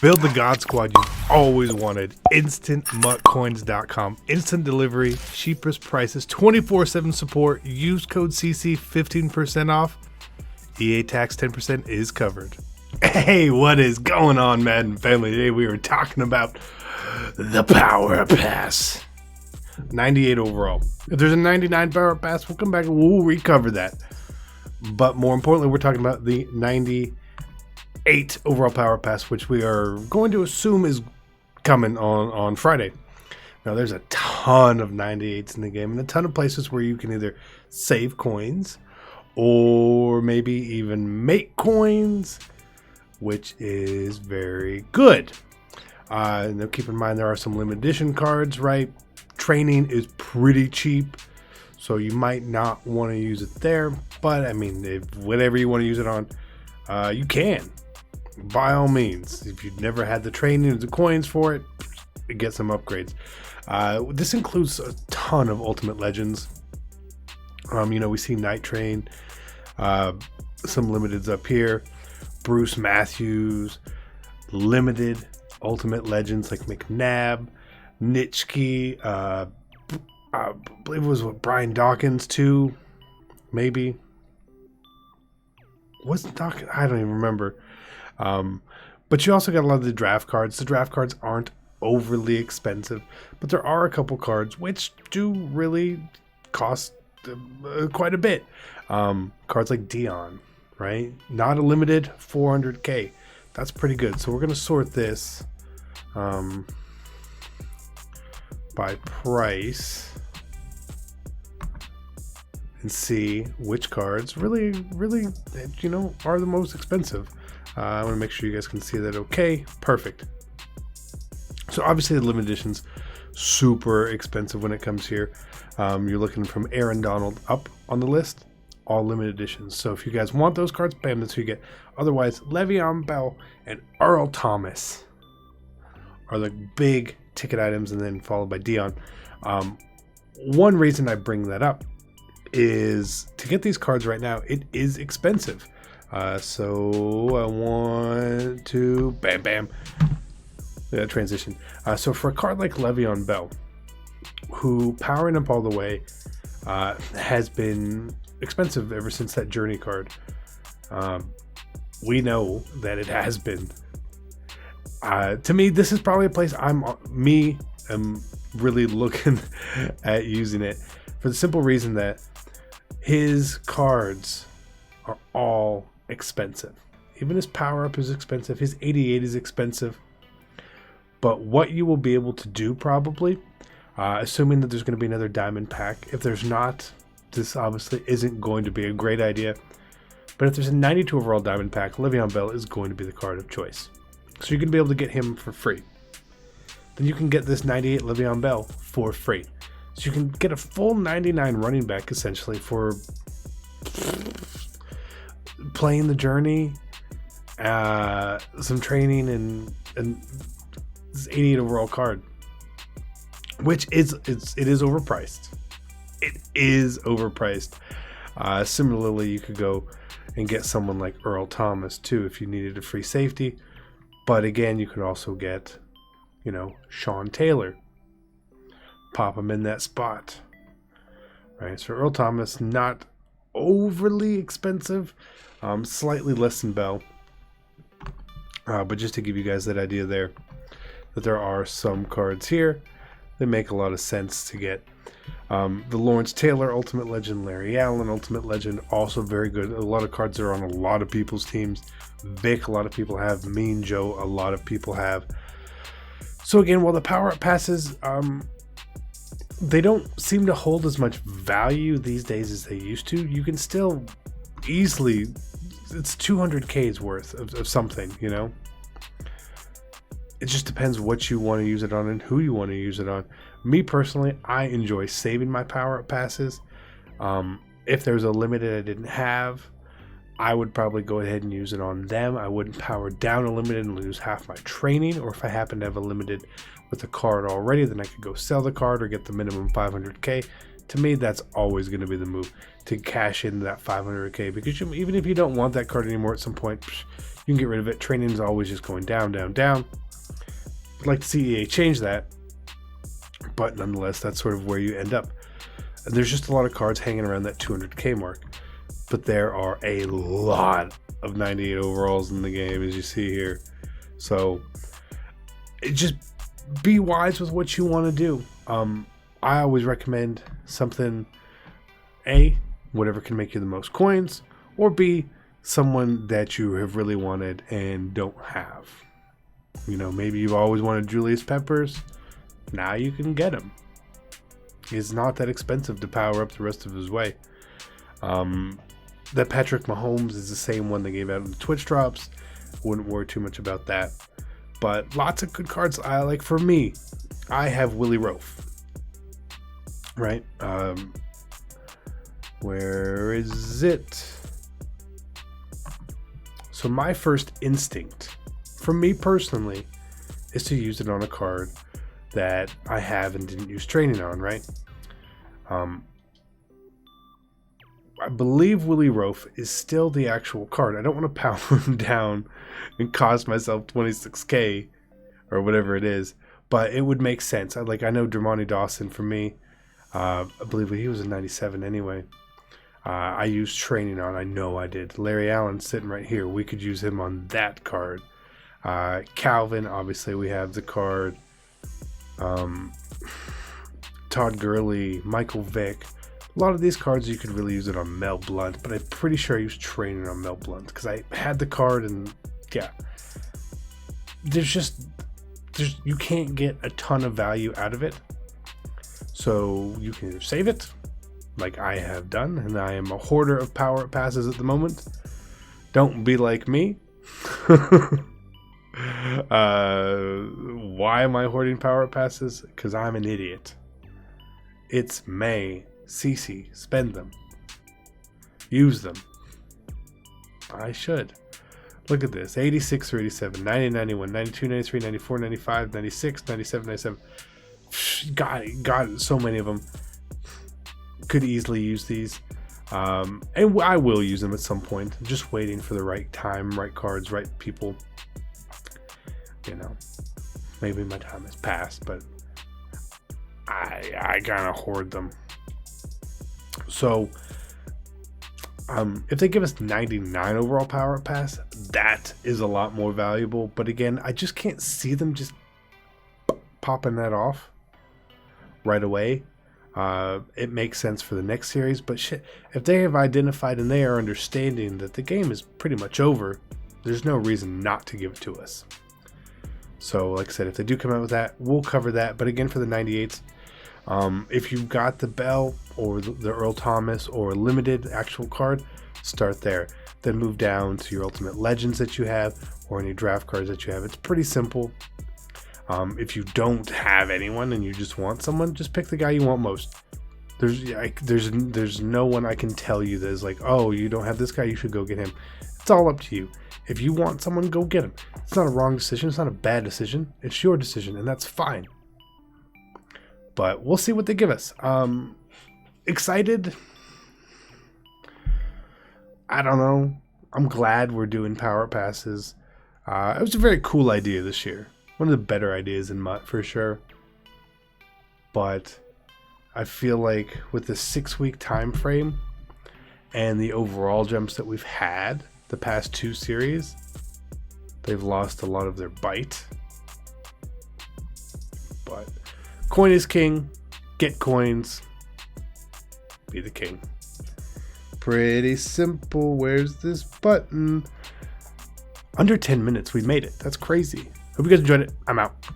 Build the God Squad you've always wanted. InstantMuttCoins.com. Instant delivery, cheapest prices, 24/7 support. Use code CC 15% off. EA tax 10% is covered. Hey, what is going on, Madden family? Today we were talking about the Power Pass. 98 overall. If there's a 99 Power Pass, we'll come back and we'll recover that. But more importantly, we're talking about the 98 overall Power Pass, which we are going to assume is coming on Friday. Now, there's a ton of 98s in the game and a ton of places where you can either save coins or maybe even make coins, which is very good. Now, keep in mind, there are some limited edition cards, right? Training is pretty cheap, so you might not want to use it there. But, I mean, if whatever you want to use it on, you can. By all means. If you've never had the training or the coins for it, get some upgrades. This includes a ton of Ultimate Legends. We see Night Train, some limiteds up here, Bruce Matthews, limited Ultimate Legends like McNabb, Nitschke, I believe it was Brian Dawkins too, maybe. Wasn't Dawkins? I don't even remember. But you also got a lot of the draft cards. The draft cards aren't overly expensive, but there are a couple cards which do really cost quite a bit. Cards like Dion, right? Not a limited, 400k. That's pretty good. So we're going to sort this by price and see which cards really, are the most expensive. I want to make sure you guys can see that. Okay, perfect. So obviously the limited editions, super expensive when it comes here. You're looking from Aaron Donald up on the list, all limited editions. So if you guys want those cards, bam, that's who you get. Otherwise, Le'Veon Bell and Earl Thomas are the big ticket items, and then followed by Dion. One reason I bring that up is to get these cards right now, it is expensive. So I want to bam transition. So for a card like Le'Veon Bell, who powering up all the way has been expensive ever since that Journey card, we know that it has been. To me, this is probably a place I'm really looking at using it, for the simple reason that his cards are all expensive. Even his power up is expensive. His 88 is expensive. But what you will be able to do, probably, assuming that there's going to be another diamond pack. If there's not, this obviously isn't going to be a great idea. But if there's a 92 overall diamond pack, Le'Veon Bell is going to be the card of choice. So you're going to be able to get him for free. Then you can get this 98 Le'Veon Bell for free. So you can get a full 99 running back, essentially, for playing the journey, some training, and this 88 overall card, which it is overpriced. It is overpriced. Similarly, you could go and get someone like Earl Thomas too if you needed a free safety. But again, you could also get, Sean Taylor. Pop him in that spot. Right, so Earl Thomas, not overly expensive, slightly less than Bell. But just to give you guys that idea there, that there are some cards here that make a lot of sense to get. The Lawrence Taylor Ultimate Legend, Larry Allen Ultimate Legend, also very good. A lot of cards that are on a lot of people's teams. Vic, a lot of people have. Mean Joe, a lot of people have. So again, while the power-up passes, they don't seem to hold as much value these days as they used to. You can still easily, it's 200k's worth of something, It just depends what you want to use it on and who you want to use it on. Me personally, I enjoy saving my power-up passes. If there's a limited I didn't have, I would probably go ahead and use it on them. I wouldn't power down a limited and lose half my training. Or if I happen to have a limited with a card already, then I could go sell the card or get the minimum 500k. To me, that's always going to be the move, to cash in that 500k, because even if you don't want that card anymore at some point, You can get rid of it. Training is always just going down, down, down. I'd like to see EA change that, but nonetheless, that's sort of where you end up. And there's just a lot of cards hanging around that 200k mark, but there are a lot of 98 overalls in the game, as you see here. So just be wise with what you want to do. I always recommend something, A, whatever can make you the most coins, or B, someone that you have really wanted and don't have. You know, maybe you've always wanted Julius Peppers. Now you can get him. It's not that expensive to power up the rest of his way. That Patrick Mahomes is the same one they gave out in the Twitch drops. Wouldn't worry too much about that. But lots of good cards. I like, for me, I have Willie Roaf. Right? Where is it? So my first instinct, for me personally, is to use it on a card that I have and didn't use training on, right? I believe Willie Roaf is still the actual card. I don't want to power him down and cost myself 26k or whatever it is, but it would make sense. I know Dermontti Dawson for me. I believe he was in 97 anyway. I used training on. I know I did. Larry Allen sitting right here. We could use him on that card. Calvin, obviously we have the card. Todd Gurley, Michael Vick. A lot of these cards you could really use it on Mel Blount, but I'm pretty sure I used training on Mel Blount because I had the card, and yeah, you can't get a ton of value out of it. So you can either save it, like I have done, and I am a hoarder of power up passes at the moment. Don't be like me. Why am I hoarding power up passes? Because I'm an idiot. It's May. CC. Spend them. Use them. I should. Look at this. 86 through 87. 90, 91, 92, 93, 94, 95, 96, 97, 97. Got so many of them. Could easily use these. And I will use them at some point. Just waiting for the right time, right cards, right people. You know, maybe my time has passed, but I kind of hoard them. So, if they give us 99 overall power up pass, that is a lot more valuable. But again, I just can't see them just popping that off right away. It makes sense for the next series, but shit, if they have identified and they are understanding that the game is pretty much over, there's no reason not to give it to us. So, like I said, if they do come out with that, we'll cover that. But again, for the 98s, if you've got the Bell or the Earl Thomas or a limited actual card, start there. Then move down to your Ultimate Legends that you have or any draft cards that you have. It's pretty simple. If you don't have anyone and you just want someone, just pick the guy you want most. There's no one I can tell you that is like, oh, you don't have this guy, you should go get him. It's all up to you. If you want someone, go get him. It's not a wrong decision. It's not a bad decision. It's your decision, and that's fine. But we'll see what they give us. Excited? I don't know. I'm glad we're doing power passes. It was a very cool idea this year. One of the better ideas in MUT for sure. But I feel like with the 6-week time frame and the overall jumps that we've had the past 2 series, they've lost a lot of their bite. But coin is king. Get coins. Be the king. Pretty simple. Where's this button? Under 10 minutes, we made it. That's crazy. Hope you guys enjoyed it. I'm out.